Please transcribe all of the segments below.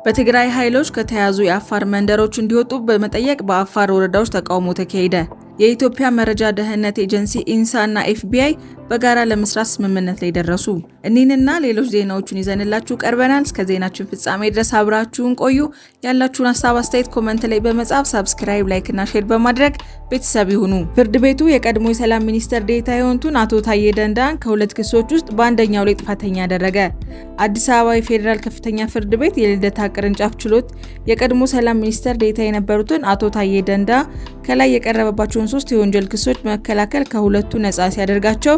በትግራይ ኃይሎች ከተያዙ የአፋር መንደሮች እንዲወጡ በመጠየቅ በአፋር ወረዳዎች ተቃውሞ ተካሄደ። የኢትዮጵያ መረጃ ደህንነት ኤጀንሲ ኢንሳ እና ኤፍቢአይ በጋራ ለመስራት ስምምነት ላይ ደረሱ። እኒህንና ሌሎች ዜናዎችን ይዘንላችሁ ቀርበናል። እስከ ዜናችን ፍጻሜ ድረስ አብራችሁን ቆዩ። ያላችሁን ሀሳብ አስተያየት ኮመንት ላይ በመጻፍ ሰብስክራይብ፣ ላይክ እና ሼር በማድረግ ቤተሰብ ይሁኑ። ፍርድ ቤቱ የቀድሞ የሰላም ሚኒስትር ዴኤታ የሆኑትን አቶ ታዬ ደንዳን ከሁለት ክሶች ውስጥ በአንደኛው ላይ ጥፋተኛ አደረገ። አዲስ አበባ የፌዴራል ከፍተኛ ፍርድ ቤት የልደታ ቅርንጫፍ ችሎት የቀድሞ ሰላም ሚኒስትር ዴኤታ የነበሩትን አቶ ታዬ ደንዳ ከላይ የቀረበባቸውን 3 የወንጀል ክሶች መከላከል ከሁለቱ ነፃ ሲያደርጋቸው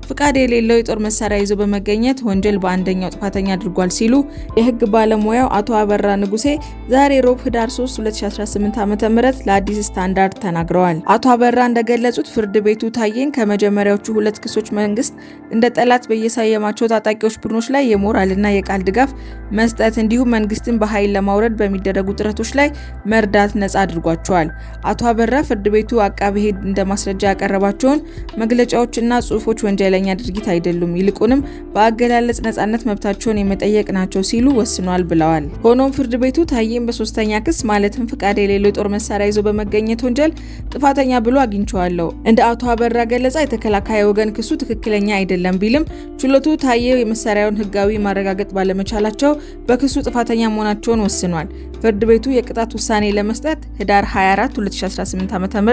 ፍቃድ የሌለው የጦር መሳሪያ ይዞ በመገኘት ወንጀል በአንደኛው ጥፋተኛ አድርጓል ሲሉ የህግ ባለሙያው አቶ አበራ ንጉሴ ዛሬ ሮብ ህዳር 3 2018 ዓ.ም ለአዲስ ስታንዳርድ ተናግረዋል። አቶ አበራ እንደገለጹት ፍርድ ቤቱ ታዬን ከመጀመሪያዎቹ ሁለት ክሶች መንግስት እንደ ጠላት በየሰየማቸው ታጣቂዎች ቡድኖች ላይ የሞራልና የቃል ድጋፍ መስጠት እንዲሁም መንግስትን በኃይል ለማውረድ በሚደረጉ ጥረቶች ላይ መርዳት ነፃ አድርጓቸዋል። አቶ አበራ ፍርድ ቤቱ አቃቤ ህግ እንደ ማስረጃ ያቀረባቸውን መግለጫዎችና ጽሁፎች ወንጀል ለኛ ድርጊት አይደሉም፣ ይልቁንም በአገላለጽ ነፃነት መብታቸውን የመጠየቅ ናቸው ሲሉ ወስኗል ብለዋል። ሆኖም ፍርድ ቤቱ ታዬን በሶስተኛ ክስ ማለትም ፍቃድ የሌለው የጦር መሳሪያ ይዞ በመገኘት ወንጀል ጥፋተኛ ብሎ አግኝቼዋለሁ። እንደ አቶ አበራ ገለጻ የተከላካይ ወገን ክሱ ትክክለኛ አይደለም ቢልም ችሎቱ ታዬ የመሳሪያውን ህጋዊ ማረጋገጥ ባለመቻላቸው በክሱ ጥፋተኛ መሆናቸውን ወስኗል። ፍርድ ቤቱ የቅጣት ውሳኔ ለመስጠት ህዳር 24 2018 ዓ.ም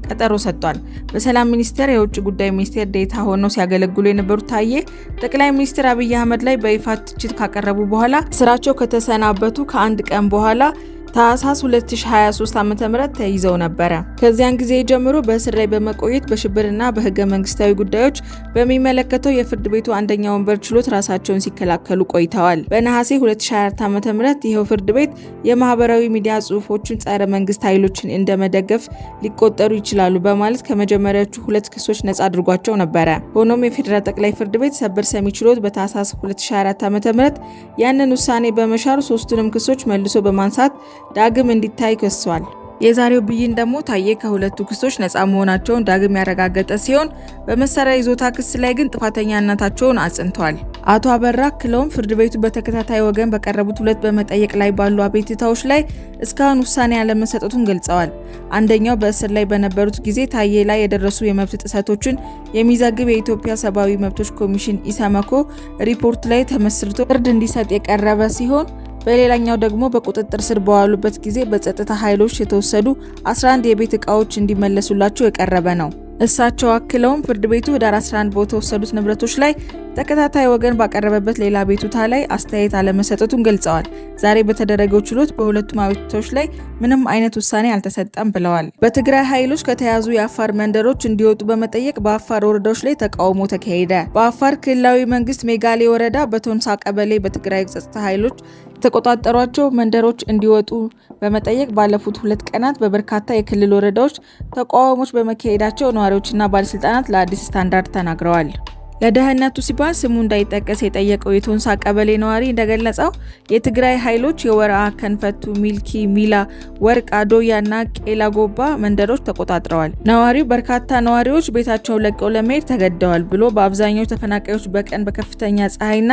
ቀጠሮ ሰጥቷል። በሰላም ሚኒስቴር የውጭ ጉዳይ ሚኒስቴር ዴኤታ ሆነው ሲያገለግሉ የነበሩት ታዬ ጠቅላይ ሚኒስትር አብይ አህመድ ላይ በይፋ ትችት ካቀረቡ በኋላ ስራቸው ከተሰናበቱ ከአንድ ቀን በኋላ ታህሳስ 2023 ዓ.ም ተይዘው ነበረ። ከዚያን ጊዜ ጀምሮ በእስር ላይ በመቆየት በሽብርና በህገ መንግስታዊ ጉዳዮች በሚመለከተው የፍርድ ቤቱ አንደኛ ወንበር ችሎት ራሳቸውን ሲከላከሉ ቆይተዋል። በነሐሴ 2024 ዓ.ም ይኸው ፍርድ ቤት የማህበራዊ ሚዲያ ጽሁፎችን ጸረ መንግስት ኃይሎችን እንደመደገፍ ሊቆጠሩ ይችላሉ በማለት ከመጀመሪያዎቹ ሁለት ክሶች ነፃ አድርጓቸው ነበረ። ሆኖም የፌዴራል ጠቅላይ ፍርድ ቤት ሰበር ሰሚ ችሎት በታህሳስ 2024 ዓ.ም ያንን ውሳኔ በመሻር ሶስቱንም ክሶች መልሶ በማንሳት ዳግም እንዲታይ ከሷል። የዛሬው ብይን ደግሞ ታዬ ከሁለቱ ክሶች ነፃ መሆናቸውን ዳግም ያረጋገጠ ሲሆን በመሳሪያ ይዞታ ክስ ላይ ግን ጥፋተኛነታቸውን አጽንቷል። አቶ አበራ አክለውም ፍርድ ቤቱ በተከታታይ ወገን በቀረቡት ሁለት በመጠየቅ ላይ ባሉ አቤቱታዎች ላይ እስካሁን ውሳኔ ያለመሰጠቱን ገልጸዋል። አንደኛው በእስር ላይ በነበሩት ጊዜ ታዬ ላይ የደረሱ የመብት ጥሰቶችን የሚዘግብ የኢትዮጵያ ሰብአዊ መብቶች ኮሚሽን ኢሰመኮ ሪፖርት ላይ ተመስርቶ ፍርድ እንዲሰጥ የቀረበ ሲሆን በሌላኛው ደግሞ በቁጥጥር ስር በዋሉበት ጊዜ በጸጥታ ኃይሎች የተወሰዱ 11 የቤት ዕቃዎች እንዲመለሱላቸው የቀረበ ነው። እሳቸው አክለውም ፍርድ ቤቱ ህዳር 11 በተወሰዱት ንብረቶች ላይ ተከታታይ ወገን ባቀረበበት ሌላ አቤቱታ ላይ አስተያየት አለመሰጠቱን ገልጸዋል። ዛሬ በተደረገው ችሎት በሁለቱም አቤቱታዎች ላይ ምንም አይነት ውሳኔ አልተሰጠም ብለዋል። በትግራይ ኃይሎች ከተያዙ የአፋር መንደሮች እንዲወጡ በመጠየቅ በአፋር ወረዳዎች ላይ ተቃውሞ ተካሄደ። በአፋር ክልላዊ መንግስት ሜጋሌ ወረዳ በቶንሳ ቀበሌ በትግራይ ጸጥታ ኃይሎች የተቆጣጠሯቸው መንደሮች እንዲወጡ በመጠየቅ ባለፉት 2 ቀናት በበርካታ የክልል ወረዳዎች ተቃውሞዎች በመካሄዳቸው ነዋሪዎችና ባለስልጣናት ለአዲስ ስታንዳርድ ተናግረዋል። ለደህንነቱ ሲባል ስሙ እንዳይጠቀስ የጠየቀው የቶንሳ ቀበሌ ነዋሪ እንደገለጸው የትግራይ ኃይሎች የወረአ፣ ከንፈቱ፣ ሚልኪ፣ ሚላ፣ ወርቅ አዶያ እና ቄላ ጎባ መንደሮች ተቆጣጥረዋል። ነዋሪው በርካታ ነዋሪዎች ቤታቸውን ለቀው ለመሄድ ተገደዋል ብሎ በአብዛኛው ተፈናቃዮች በቀን በከፍተኛ ፀሐይና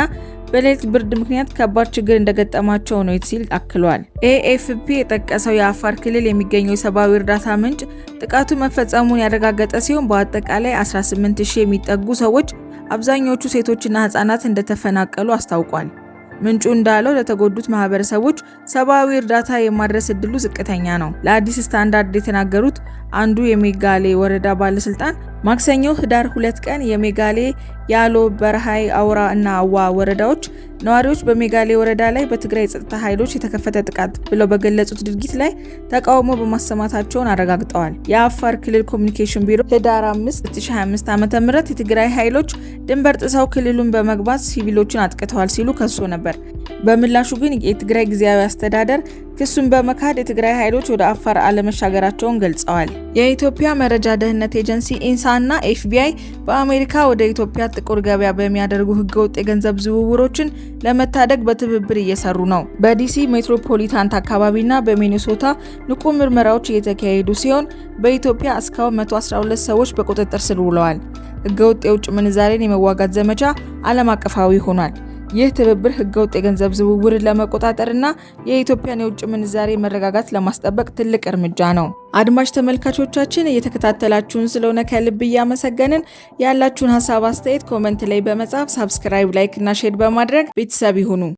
በሌሊት ብርድ ምክንያት ከባድ ችግር እንደገጠማቸው ነው ሲል አክሏል። ኤኤፍፒ የጠቀሰው የአፋር ክልል የሚገኘው የሰብአዊ እርዳታ ምንጭ ጥቃቱ መፈጸሙን ያረጋገጠ ሲሆን በአጠቃላይ 18000 የሚጠጉ ሰዎች አብዛኞቹ ሴቶችና ህጻናት እንደተፈናቀሉ አስታውቋል። ምንጩ እንዳለው ለተጎዱት ማህበረሰቦች ሰብአዊ እርዳታ የማድረስ እድሉ ዝቅተኛ ነው። ለአዲስ ስታንዳርድ የተናገሩት አንዱ የሜጋሌ ወረዳ ባለስልጣን ማክሰኞ ህዳር 2 ቀን የሜጋሌ ያሎ፣ በረሃይ፣ አውራ እና አዋ ወረዳዎች ነዋሪዎች በሜጋሌ ወረዳ ላይ በትግራይ ጸጥታ ኃይሎች የተከፈተ ጥቃት ብለው በገለጹት ድርጊት ላይ ተቃውሞ በማሰማታቸውን አረጋግጠዋል። የአፋር ክልል ኮሚኒኬሽን ቢሮ ህዳር 5 2025 ዓ.ም የትግራይ ኃይሎች ድንበር ጥሰው ክልሉን በመግባት ሲቪሎችን አጥቅተዋል ሲሉ ከሶ ነበር። በምላሹ ግን የትግራይ ጊዜያዊ አስተዳደር ክሱን በመካድ የትግራይ ኃይሎች ወደ አፋር አለመሻገራቸውን ገልጸዋል። የኢትዮጵያ መረጃ ደህንነት ኤጀንሲ ኢንሳ እና ኤፍቢአይ በአሜሪካ ወደ ኢትዮጵያ ጥቁር ገበያ በሚያደርጉ ህገወጥ የገንዘብ ዝውውሮችን ለመታደግ በትብብር እየሰሩ ነው። በዲሲ ሜትሮፖሊታን አካባቢና በሚኒሶታ ንቁ ምርመራዎች እየተካሄዱ ሲሆን በኢትዮጵያ እስካሁን 112 ሰዎች በቁጥጥር ስር ውለዋል። ህገወጥ የውጭ ምንዛሬን የመዋጋት ዘመቻ ዓለም አቀፋዊ ሆኗል። ይህ ትብብር ህገወጥ የገንዘብ ዝውውርን ለመቆጣጠርና የኢትዮጵያን የውጭ ምንዛሬ መረጋጋት ለማስጠበቅ ትልቅ እርምጃ ነው። አድማጭ ተመልካቾቻችን እየተከታተላችሁን ስለሆነ ከልብ እያመሰገንን ያላችሁን ሀሳብ አስተያየት ኮሜንት ላይ በመጻፍ ሰብስክራይብ፣ ላይክ እና ሼር በማድረግ ቤተሰብ ይሁኑ።